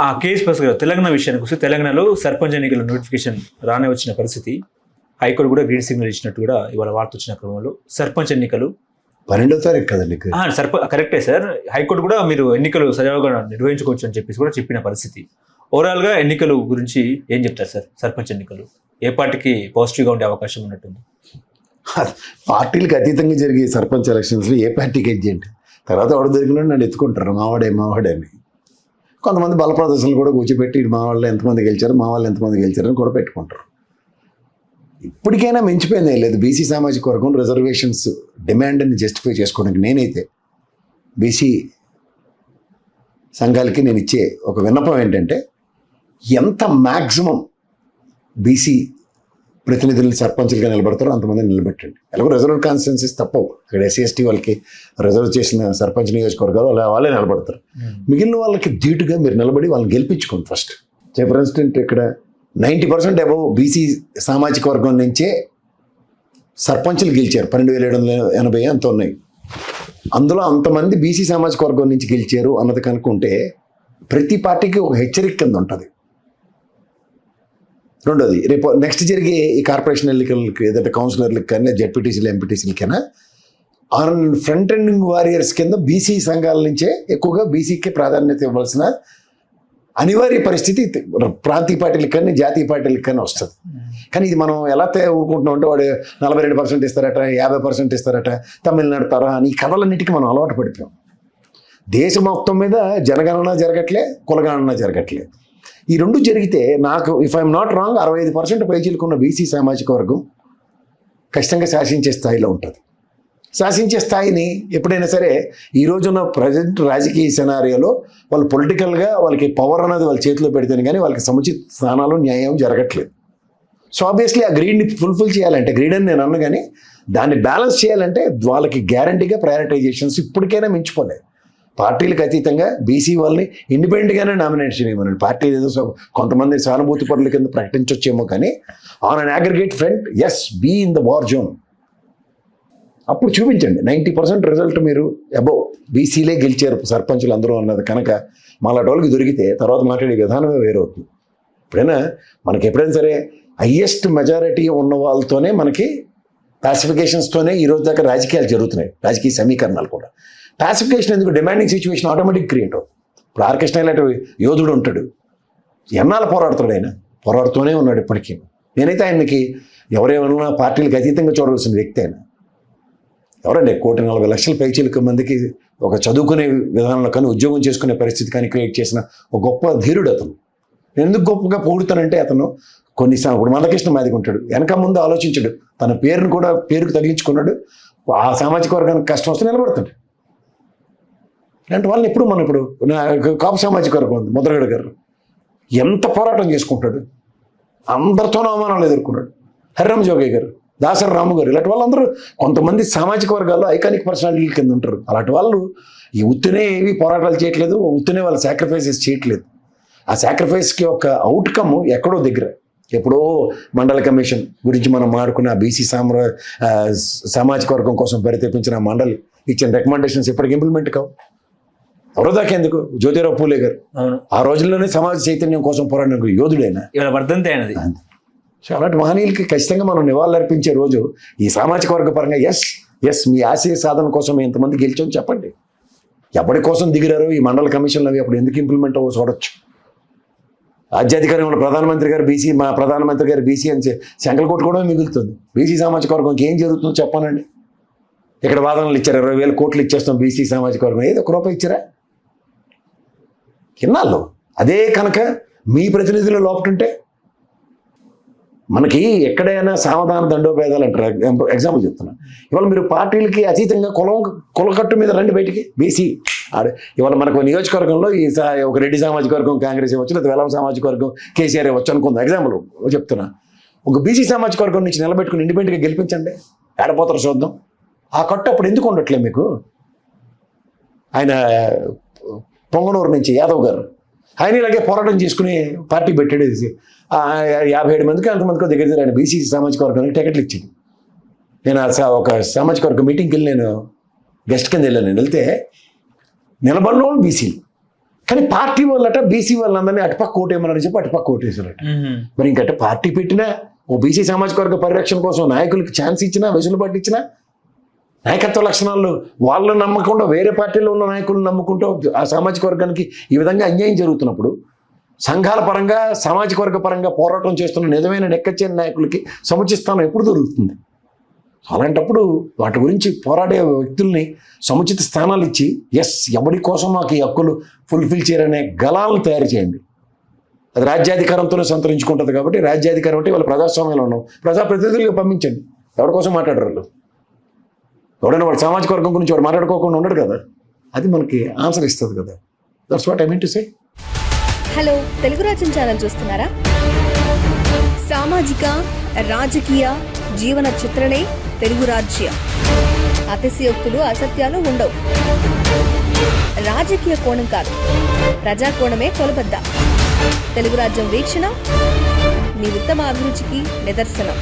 ఆ కేఎస్ భాస్కర్ గారు, తెలంగాణ విషయానికి వస్తే తెలంగాణలో సర్పంచ్ ఎన్నికల నోటిఫికేషన్ రానే వచ్చిన పరిస్థితి, హైకోర్టు కూడా గ్రీన్ సిగ్నల్ ఇచ్చినట్టు కూడా ఇవాళ వార్త వచ్చిన క్రమంలో సర్పంచ్ ఎన్నికలు 12వ తారీఖు కదండి. కరెక్టే సార్, హైకోర్టు కూడా మీరు ఎన్నికలు సజావుగా నిర్వహించుకోవచ్చు అని చెప్పేసి కూడా చెప్పిన పరిస్థితి. ఓవరాల్గా ఎన్నికలు గురించి ఏం చెప్తారు సార్? సర్పంచ్ ఎన్నికలు ఏ పార్టీకి పాజిటివ్గా ఉండే అవకాశం ఉన్నట్టుంది? పార్టీలకు అతీతంగా జరిగే సర్పంచ్ ఎలక్షన్స్లో ఏ పార్టీకి ఎడ్జెంట్ తర్వాత ఎవడు దొరికినాడు నన్ను ఎత్తుకుంటారు మావాడే అని. కొంతమంది బల ప్రదర్శనలు కూడా కూర్చోబెట్టి మా వాళ్ళు ఎంతమంది గెలిచారు, మా వాళ్ళు ఎంతమంది గెలిచారని కూడా పెట్టుకుంటారు. ఇప్పటికైనా మించిపోయింది లేదు బీసీ సామాజిక వర్గం రిజర్వేషన్స్ డిమాండ్ని జస్టిఫై చేసుకోవడానికి. నేనైతే బీసీ సంఘాలకి నేను ఇచ్చే ఒక విన్నపం ఏంటంటే, ఎంత మ్యాక్సిమం బీసీ ప్రతినిధులను సర్పంచులుగా నిలబడతారో అంతమంది నిలబెట్టండి. ఎలాగో రిజర్వ్ కాన్స్టిట్యున్సీస్ తప్పవు, ఇక్కడ ఎస్సీ ఎస్టీ వాళ్ళకి రిజర్వ్ చేసిన సర్పంచ్ నియోజకవర్గాలు వాళ్ళే నిలబడతారు. మిగిలిన వాళ్ళకి ధీటుగా మీరు నిలబడి వాళ్ళని గెలిపించుకోండి ఫస్ట్. ఫర్ ఇన్స్టెంట్ ఇక్కడ 90% అబౌవ్ బీసీ సామాజిక వర్గం నుంచే సర్పంచులు గెలిచారు. 12,780 అంత ఉన్నాయి. అందులో అంతమంది బీసీ సామాజిక వర్గం నుంచి గెలిచారు అన్నది కనుక్కుంటే ప్రతి పార్టీకి ఒక హెచ్చరిక కింద ఉంటుంది. రెండోది, రేపు నెక్స్ట్ జరిగే ఈ కార్పొరేషన్ ఎన్నికలకి ఏదైతే కౌన్సిలర్లకు కానీ జెడ్పీటీసీలు ఎంపీటీసీలకైనా ఆన్ ఫ్రంట్ ఎండింగ్ వారియర్స్ కింద బీసీ సంఘాల నుంచే ఎక్కువగా బీసీకి ప్రాధాన్యత ఇవ్వాల్సిన అనివార్య పరిస్థితి ప్రాంతీయ పార్టీలకు కానీ జాతీయ పార్టీలకు కానీ వస్తుంది. కానీ ఇది మనం ఎలా ఊరుకుంటున్నాం అంటే, వాడు 42% ఇస్తారట, 50% ఇస్తారట, తమిళనాడు తరహా అని ఈ కథలన్నిటికీ మనం అలవాటు పడిపోయాం. దేశం మొత్తం మీద జనగణన జరగట్లే, కులగణన జరగట్లే. ఈ రెండు జరిగితే నాకు ఇఫ్ ఐఎమ్ నాట్ రాంగ్ 65% పైచీలకున్న బీసీ సామాజిక వర్గం ఖచ్చితంగా శాసించే స్థాయిలో ఉంటుంది. శాసించే స్థాయిని ఎప్పుడైనా సరే ఈ రోజున్న ప్రజెంట్ రాజకీయ సినారియోలో వాళ్ళు పొలిటికల్గా వాళ్ళకి పవర్ అనేది వాళ్ళ చేతిలో పెడితేనే కానీ వాళ్ళకి సముచిత స్థానాలు న్యాయం జరగట్లేదు. సో ఆబ్వియస్లీ ఆ గ్రీడ్ని ఫుల్ఫిల్ చేయాలంటే, గ్రీడ్ అని నేను అన్న కానీ దాన్ని బ్యాలెన్స్ చేయాలంటే వాళ్ళకి గ్యారంటీగా ప్రయారిటైజేషన్స్ ఇప్పటికైనా మించిపోలేదు. పార్టీలకు అతీతంగా బీసీ వాళ్ళని ఇండిపెండెంట్గానే నామినేట్ చేయమని పార్టీ ఏదో కొంతమంది సానుభూతి పరుల కింద ప్రకటించొచ్చేమో, కానీ on an aggregate front S B in the war zone. అప్పుడు చూపించండి 90% రిజల్ట్ మీరు అబౌవ్ బీసీలే గెలిచారు సర్పంచులు అందరూ అన్నది కనుక మాలాంటి వాళ్ళకి దొరికితే తర్వాత మాట్లాడే విధానమే వేరవుతుంది. ఎప్పుడైనా సరే హయ్యెస్ట్ మెజారిటీ ఉన్న వాళ్ళతోనే మనకి పాసిఫికేషన్స్తోనే ఈరోజు దాకా రాజకీయాలు జరుగుతున్నాయి, రాజకీయ సమీకరణాలు కూడా. పాసిఫికేషన్ ఎందుకు, డిమాండింగ్ సిచ్యువేషన్ ఆటోమేటిక్ క్రియేట్ అవుతుంది. ఇప్పుడు ఆర్కృష్ణ ఇలాంటి యోధుడు ఉంటాడు, ఎన్నాళ్ళు పోరాడుతాడు, ఆయన పోరాడుతూనే ఉన్నాడు ఇప్పటికీ. నేనైతే ఆయనకి ఎవరేమన్నా పార్టీలకు అతీతంగా చూడవలసిన వ్యక్తి ఆయన. ఎవరండి 1,40,00,000 పైచీలకు మందికి ఒక చదువుకునే విధానంలో కానీ ఉద్యోగం చేసుకునే పరిస్థితి కానీ క్రియేట్ చేసిన ఒక గొప్ప ధీరుడు అతను. నేను ఎందుకు గొప్పగా పొగుడుతానంటే, అతను ఇప్పుడు మందకృష్ణ మాదిగా ఉంటాడు, వెనక ముందు ఆలోచించాడు, తన పేరును కూడా పేరుకు తగిలించుకున్నాడు, ఆ సామాజిక వర్గానికి కష్టం వస్తే నిలబడతాడు. ఇలాంటి వాళ్ళని ఇప్పుడు కాపు సామాజిక వర్గం ఉంది, ముద్రగడ గారు ఎంత పోరాటం చేసుకుంటాడు, అందరితోనూ అవమానాలు ఎదుర్కొన్నాడు. హరిరామ జోగయ్య గారు, దాసరి రాము గారు, ఇలాంటి వాళ్ళందరూ కొంతమంది సామాజిక వర్గాల్లో ఐకానిక్ పర్సనాలిటీల కింద ఉంటారు. అలాంటి వాళ్ళు ఈ ఉత్తునే ఏవి పోరాటాలు చేయట్లేదు, ఉత్తునే వాళ్ళు సాక్రిఫైసెస్ చేయట్లేదు. ఆ సాక్రిఫైస్కి ఒక అవుట్కమ్ ఎక్కడో దగ్గర, ఎప్పుడో మండల కమిషన్ గురించి మనం మాడుకున్న బీసీ సామాజిక వర్గం కోసం పరితపించిన మండలి ఇచ్చిన రికమెండేషన్స్ ఇప్పటికి ఇంప్లిమెంట్ కావు. ఎవరోదాకెందుకు, జ్యోతిరావు పూలే గారు ఆ రోజుల్లోనే సమాజ చైతన్యం కోసం పోరాడిన యోధుడైనా ఇవాళ వర్ధంతి అయినది. సో అలాంటి మహనీయులకి ఖచ్చితంగా మనం నివాళులర్పించే రోజు ఈ సామాజిక వర్గ పరంగా ఎస్ మీ ఆశయ సాధన కోసం ఎంతమంది గెలిచామని చెప్పండి. ఎవరి కోసం దిగిరారో ఈ మండల కమిషన్లు అవి అప్పుడు ఎందుకు ఇంప్లిమెంట్ అవ్వ చూడొచ్చు. రాజ్యాధికారంలో ప్రధానమంత్రి గారు బీసీ, మా ప్రధానమంత్రి గారు బీసీ అని శంకలు కొట్టుకోవడమే మిగులుతుంది. బీసీ సామాజిక వర్గంకి ఏం జరుగుతుందో చెప్పానండి. ఇక్కడ వాదనలు ఇచ్చారు, 20,000 కోట్లు ఇచ్చేస్తాం బీసీ సామాజిక వర్గం, ఏదో ఒక రూపాయి ఇచ్చారా కిన్నాళ్ళు? అదే కనుక మీ ప్రతినిధులు లోపటుంటే మనకి ఎక్కడైనా సావధాన దండోభేదాలు అంటారు. ఎగ్జాంపుల్ చెప్తున్నా, ఇవాళ మీరు పార్టీలకి అతీతంగా కులకట్టు మీద రండి బయటికి. బీసీ ఇవాళ మనకు నియోజకవర్గంలో ఒక రెడ్డి సామాజిక వర్గం కాంగ్రెస్ ఇవ్వచ్చు, లేదా వెలం సామాజిక వర్గం కేసీఆర్ ఇవ్వచ్చు అనుకుందాం. ఎగ్జాంపుల్ చెప్తున్నా, ఒక బీసీ సామాజిక వర్గం నుంచి నిలబెట్టుకుని ఇండిపెండెంట్గా గెలిపించండి, ఏడపోతారు చూద్దాం. ఆ కట్టు అప్పుడు ఎందుకు ఉండట్లే మీకు? ఆయన పొంగనూరు నుంచి యాదవ్ గారు, ఆయన ఇలాగే పోరాటం చేసుకుని పార్టీ పెట్టాడు. 57 మందికి అంతమందికో దగ్గర ఆయన బీసీ సామాజిక వర్గానికి టికెట్లు ఇచ్చింది. నేను ఒక సామాజిక వర్గ మీటింగ్కి వెళ్ళి నేను గెస్ట్ కింద వెళ్ళాను. నేను వెళ్తే నిలబడిన వాళ్ళు బీసీలు, కానీ పార్టీ వాళ్ళట బీసీ వాళ్ళందరినీ అటుపక్క ఓటేయమని చెప్పి అటుపక్క ఓటేశారట. మరి ఇంకట పార్టీ పెట్టినా ఓ బీసీ సామాజిక వర్గ పరిరక్షణ కోసం నాయకులకి ఛాన్స్ ఇచ్చినా, వెసులుబాటు ఇచ్చినా, నాయకత్వ లక్షణాలు వాళ్ళని నమ్మకుండా వేరే పార్టీలో ఉన్న నాయకులను నమ్ముకుంటూ ఆ సామాజిక వర్గానికి ఈ విధంగా అన్యాయం జరుగుతున్నప్పుడు సంఘాల పరంగా సామాజిక వర్గ పరంగా పోరాటం చేస్తున్న నిజమైన నెక్కచ్చని నాయకులకి సముచిత స్థానం ఎప్పుడు దొరుకుతుంది? అలాంటప్పుడు వాటి గురించి పోరాడే వ్యక్తుల్ని సముచిత స్థానాలు ఇచ్చి ఎవరి కోసం మాకు ఈ హక్కులు ఫుల్ఫిల్ చేయాలనే గళాలను తయారు చేయండి. అది రాజ్యాధికారంతోనే సంతరించుకుంటుంది కాబట్టి రాజ్యాధికారం అంటే వాళ్ళ ప్రజాస్వామ్యంలో ఉన్నాం, ప్రజాప్రతినిధులుగా పంపించండి. ఎవరి కోసం మాట్లాడరు వాళ్ళు? ఎవడైనా వాళ్ళ సామాజిక వర్గం గురించి వాడు మాట్లాడుకోకుండా ఉండడు కదా. అది మనకి ఆన్సర్ ఇస్తుంది కదా. That's what I mean to say. Hello, Telugu రాజ్యం ఛానల్ చూస్తున్నారా? సామాజిక, రాజకీయ, జీవన చిత్రణే తెలుగు రాజ్యం. అతిశయోక్తులు, అసత్యాలు ఉండవు. రాజకీయ కోణం కాదు, ప్రజా కోణమే కొలబద్ద. తెలుగు రాజ్యం వీక్షణ మీ ఉత్తమ అభిరుచికి నిదర్శనం.